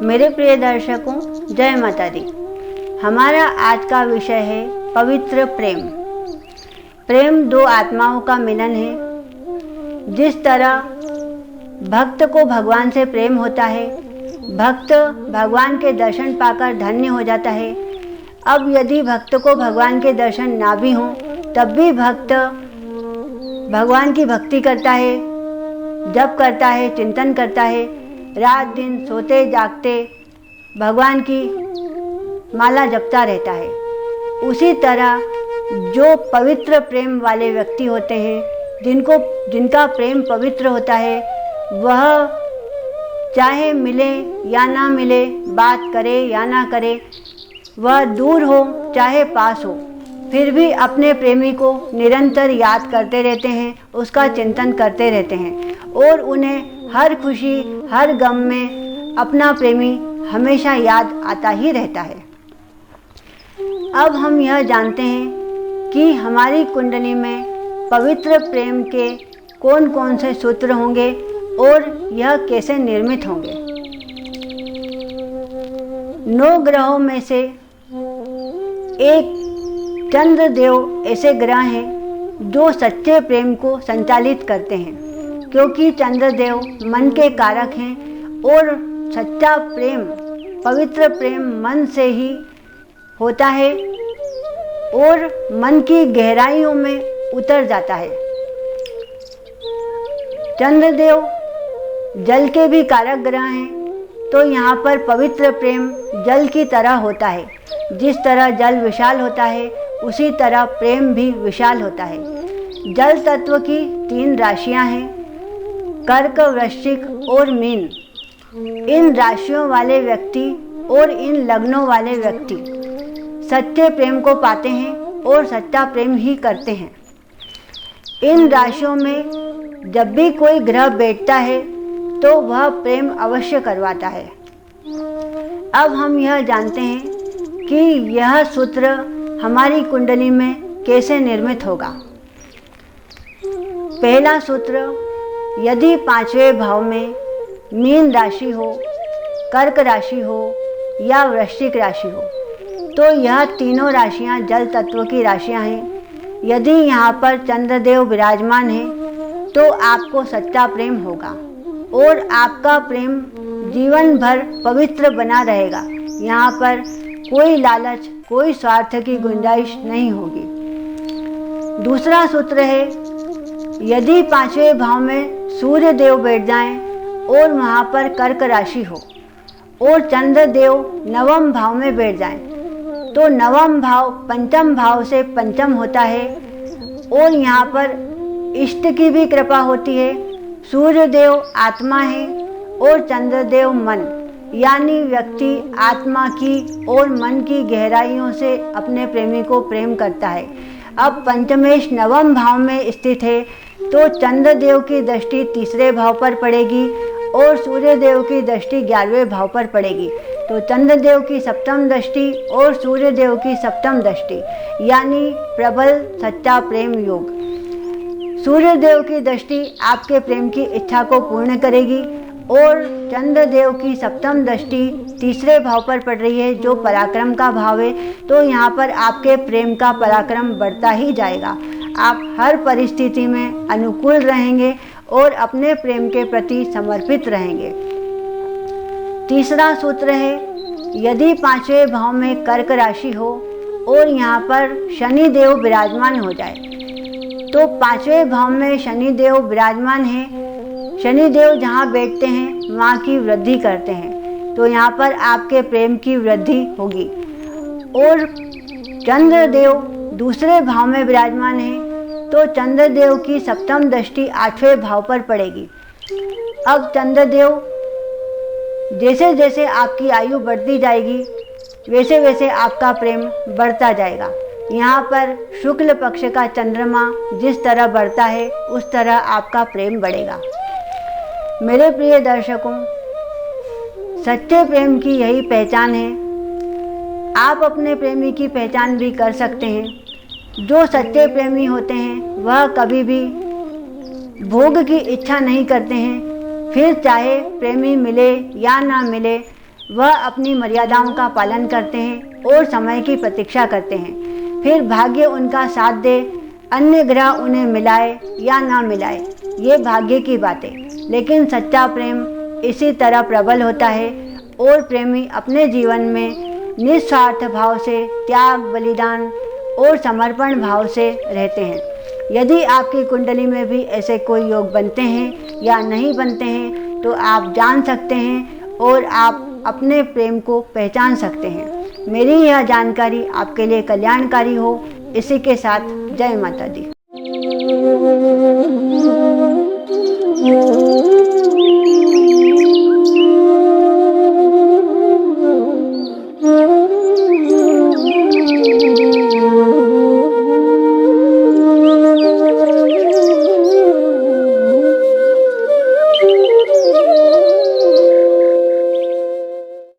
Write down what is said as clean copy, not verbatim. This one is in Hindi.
मेरे प्रिय दर्शकों, जय माता दी। हमारा आज का विषय है पवित्र प्रेम। प्रेम दो आत्माओं का मिलन है। जिस तरह भक्त को भगवान से प्रेम होता है, भक्त भगवान के दर्शन पाकर धन्य हो जाता है। अब यदि भक्त को भगवान के दर्शन ना भी हों, तब भी भक्त भगवान की भक्ति करता है, जप करता है, चिंतन करता है, रात दिन सोते जागते भगवान की माला जपता रहता है। उसी तरह जो पवित्र प्रेम वाले व्यक्ति होते हैं, जिनका प्रेम पवित्र होता है, वह चाहे मिले या ना मिले, बात करे या ना करे, वह दूर हो चाहे पास हो, फिर भी अपने प्रेमी को निरंतर याद करते रहते हैं, उसका चिंतन करते रहते हैं और उन्हें हर खुशी हर गम में अपना प्रेमी हमेशा याद आता ही रहता है। अब हम यह जानते हैं कि हमारी कुंडली में पवित्र प्रेम के कौन कौन से सूत्र होंगे और यह कैसे निर्मित होंगे। 9 ग्रहों में से एक चंद्रदेव ऐसे ग्रह हैं जो सच्चे प्रेम को संचालित करते हैं, क्योंकि चंद्रदेव मन के कारक हैं और सच्चा प्रेम, पवित्र प्रेम मन से ही होता है और मन की गहराइयों में उतर जाता है। चंद्रदेव जल के भी कारक ग्रह हैं, तो यहाँ पर पवित्र प्रेम जल की तरह होता है। जिस तरह जल विशाल होता है, उसी तरह प्रेम भी विशाल होता है। जल तत्व की 3 राशियाँ हैं, कर्क, वृश्चिक और मीन। इन राशियों वाले व्यक्ति और इन लग्नों वाले व्यक्ति सच्चे प्रेम को पाते हैं और सच्चा प्रेम ही करते हैं। इन राशियों में जब भी कोई ग्रह बैठता है तो वह प्रेम अवश्य करवाता है। अब हम यह जानते हैं कि यह सूत्र हमारी कुंडली में कैसे निर्मित होगा। पहला सूत्र, यदि 5वें भाव में मीन राशि हो, कर्क राशि हो या वृश्चिक राशि हो, तो यह तीनों राशियां जल तत्व की राशियां हैं। यदि यहाँ पर चंद्रदेव विराजमान है तो आपको सच्चा प्रेम होगा और आपका प्रेम जीवन भर पवित्र बना रहेगा। यहाँ पर कोई लालच, कोई स्वार्थ की गुंजाइश नहीं होगी। दूसरा सूत्र है, यदि 5वें भाव में सूर्य देव बैठ जाएं और वहाँ पर कर्क राशि हो और चंद्र देव 9वें भाव में बैठ जाएं, तो 9वां भाव 5म भाव से पंचम होता है और यहाँ पर इष्ट की भी कृपा होती है। सूर्य देव आत्मा है और चंद्रदेव मन, यानी व्यक्ति आत्मा की और मन की गहराइयों से अपने प्रेमी को प्रेम करता है। अब पंचमेश 9वें भाव में स्थित है, तो चंद्रदेव की दृष्टि 3रे भाव पर पड़ेगी और सूर्य देव की दृष्टि 11वें भाव पर पड़ेगी। तो चंद्रदेव की 7म दृष्टि और सूर्य देव की 7म दृष्टि, यानी प्रबल सच्चा प्रेम योग। सूर्य देव की दृष्टि आपके प्रेम की इच्छा को पूर्ण करेगी और चंद्रदेव की 7म दृष्टि 3रे भाव पर पड़ रही है, जो पराक्रम का भाव है। तो यहाँ पर आपके प्रेम का पराक्रम बढ़ता ही जाएगा। आप हर परिस्थिति में अनुकूल रहेंगे और अपने प्रेम के प्रति समर्पित रहेंगे। तीसरा सूत्र है, यदि 5वें भाव में कर्क राशि हो और यहाँ पर शनि देव विराजमान हो जाए, तो 5वें भाव में शनि देव विराजमान है। शनि देव जहाँ बैठते हैं वहाँ की वृद्धि करते हैं, तो यहाँ पर आपके प्रेम की वृद्धि होगी। और चंद्रदेव 2रे भाव में विराजमान है, तो चंद्रदेव की 7म दृष्टि 8वें भाव पर पड़ेगी। अब चंद्रदेव जैसे जैसे आपकी आयु बढ़ती जाएगी, वैसे वैसे आपका प्रेम बढ़ता जाएगा। यहाँ पर शुक्ल पक्ष का चंद्रमा जिस तरह बढ़ता है, उस तरह आपका प्रेम बढ़ेगा। मेरे प्रिय दर्शकों, सच्चे प्रेम की यही पहचान है। आप अपने प्रेमी की पहचान भी कर सकते हैं। जो सच्चे प्रेमी होते हैं वह कभी भी भोग की इच्छा नहीं करते हैं। फिर चाहे प्रेमी मिले या ना मिले, वह अपनी मर्यादाओं का पालन करते हैं और समय की प्रतीक्षा करते हैं। फिर भाग्य उनका साथ दे, अन्य ग्रह उन्हें मिलाए या ना मिलाए, ये भाग्य की बात है। लेकिन सच्चा प्रेम इसी तरह प्रबल होता है और प्रेमी अपने जीवन में निस्वार्थ भाव से, त्याग, बलिदान और समर्पण भाव से रहते हैं। यदि आपकी कुंडली में भी ऐसे कोई योग बनते हैं या नहीं बनते हैं तो आप जान सकते हैं और आप अपने प्रेम को पहचान सकते हैं। मेरी यह जानकारी आपके लिए कल्याणकारी हो, इसी के साथ जय माता दी।